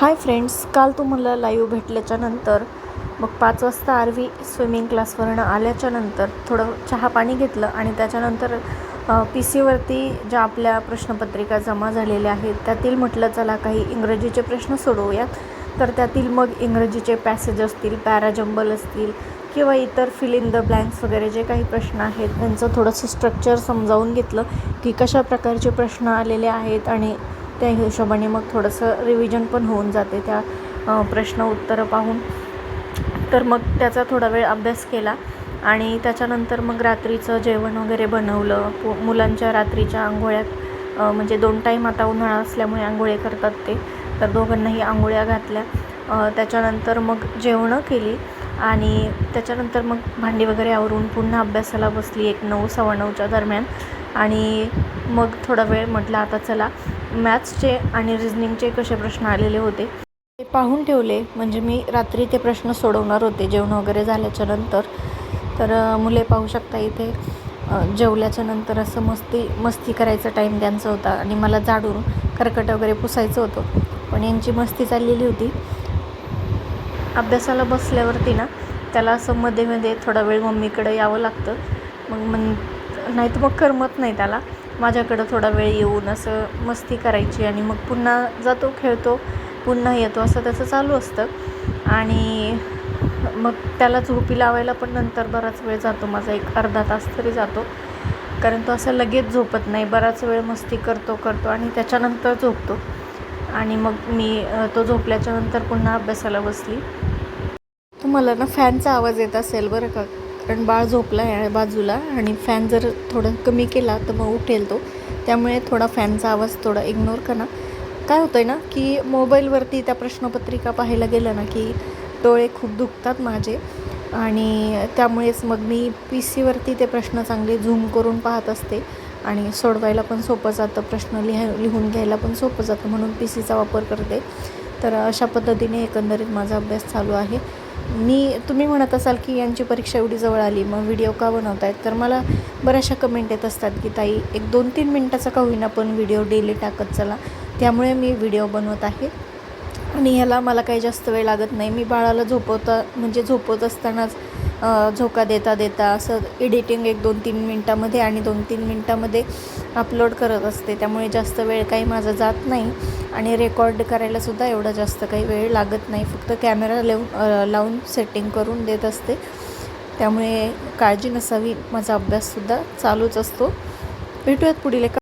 Hi friends, काल तुम्हाला live भेटल्याच्यानंतर मग 5 वाजता आरवी स्विमिंग क्लासवरनं आल्याच्यानंतर थोडं चहा पाणी घेतलं आणि त्याच्यानंतर पी सीवरती ज्या आपल्या प्रश्नपत्रिका जमा झालेल्या आहेत त्यातील म्हटलं चला काही इंग्रजीचे प्रश्न सोडवूयात. तर त्यातील मग इंग्रजीचे पॅसेज असतील, पॅराजंबल असतील किंवा इतर फिल इन द ब्लँक्स वगैरे जे काही प्रश्न आहेत त्यांचं थोडंसं स्ट्रक्चर समजावून घेतलं की कशा प्रकारचे प्रश्न आलेले आहेत आणि त्या हिशोबाने मग थोडंसं रिव्हिजन पण होऊन जाते त्या प्रश्न उत्तरं पाहून. तर मग त्याचा थोडा वेळ अभ्यास केला आणि त्याच्यानंतर मग रात्रीचं जेवण वगैरे बनवलं. मुलांच्या रात्रीच्या आंघोळ्या म्हणजे 2 टाईम आता उन्हाळा असल्यामुळे आंघोळे करतात ते, तर दोघांनाही आंघोळ्या घातल्या. त्याच्यानंतर मग जेवणं केली आणि त्याच्यानंतर मग भांडी वगैरे आवरून पुन्हा अभ्यासाला बसली 9, 9:15च्या दरम्यान. आणि मग थोडा वेळ म्हटलं आता चला मॅथ्सचे आणि रिजनिंगचे कसे प्रश्न आलेले होते ते पाहून ठेवले, म्हणजे मी रात्री ते प्रश्न सोडवणार होते जेवण वगैरे झाल्याच्यानंतर. तर मुले पाहू शकता इथे जेवल्याच्या नंतर असं मस्ती करायचा टाईम त्यांचा होता आणि मला झाडून खरकट वगैरे पुसायचं होतं, पण यांची मस्ती चाललेली होती. अभ्यासाला बसल्यावरती ना त्याला असं मध्ये थोडा वेळ मम्मीकडे यावं लागतं. मग नाही तर मग करमत नाही त्याला. माझ्याकडं थोडा वेळ येऊन असं मस्ती करायची आणि मग पुन्हा जातो, खेळतो, पुन्हा येतो, असं त्याचं चालू असतं. आणि मग त्याला झोपी लावायला पण नंतर बराच वेळ जातो, माझा 1 अर्धा तास तरी जातो, कारण तो असं लगेच झोपत नाही. बराच वेळ मस्ती करतो आणि त्याच्यानंतर झोपतो. आणि मग मी तो झोपल्याच्यानंतर पुन्हा अभ्यासाला बसली. तुम्हाला ना फॅनचा आवाज येत असेल बरं का, कारण बाळ झोपला आहे बाजूला आणि फॅन जर थोडं कमी केला तर मग उठेल तो, त्यामुळे थोडा फॅनचा आवाज थोडा इग्नोर करा. काय होतं आहे ना की मोबाईलवरती त्या प्रश्नपत्रिका पाहायला गेलं ना की डोळे खूप दुखतात माझे, आणि त्यामुळेच मग मी पी सीवरती ते प्रश्न चांगले झूम करून पाहत असते आणि सोडवायला पण सोपं जातं, प्रश्न लिहून घ्यायला पण सोपं जातं, म्हणून पी सीचा वापर करते. तर अशा पद्धतीने एकंदरीत माझा अभ्यास चालू आहे. तुम्ही म्हणत असाल की यांची परीक्षा एवढी जवळ आली मग व्हिडिओ का बनवत आहेत, तर मला बऱ्याचशा कमेंट येत असतात की ताई 1-2-3 मिनटाचा का होईना पण व्हिडिओ डेली टाकत चला, त्यामुळे मी व्हिडिओ बनवत आहे. आणि ह्याला मला काही जास्त वेळ लागत नाही. मी बाळाला झोपवत असतानाच झोका देता असं एडिटिंग 1-2-3 मिनटामध्ये आणि 2-3 मिनटामध्ये अपलोड करत असते, त्यामुळे जास्त वेळ काही माझा जात नाही आणि रेकॉर्ड करायलासुद्धा एवढा जास्त काही वेळ लागत नाही. फक्त कॅमेरा लावून सेटिंग करून देत असते, त्यामुळे काळजी नसावी. माझा अभ्याससुद्धा चालूच असतो. भेटूयात पुढील एका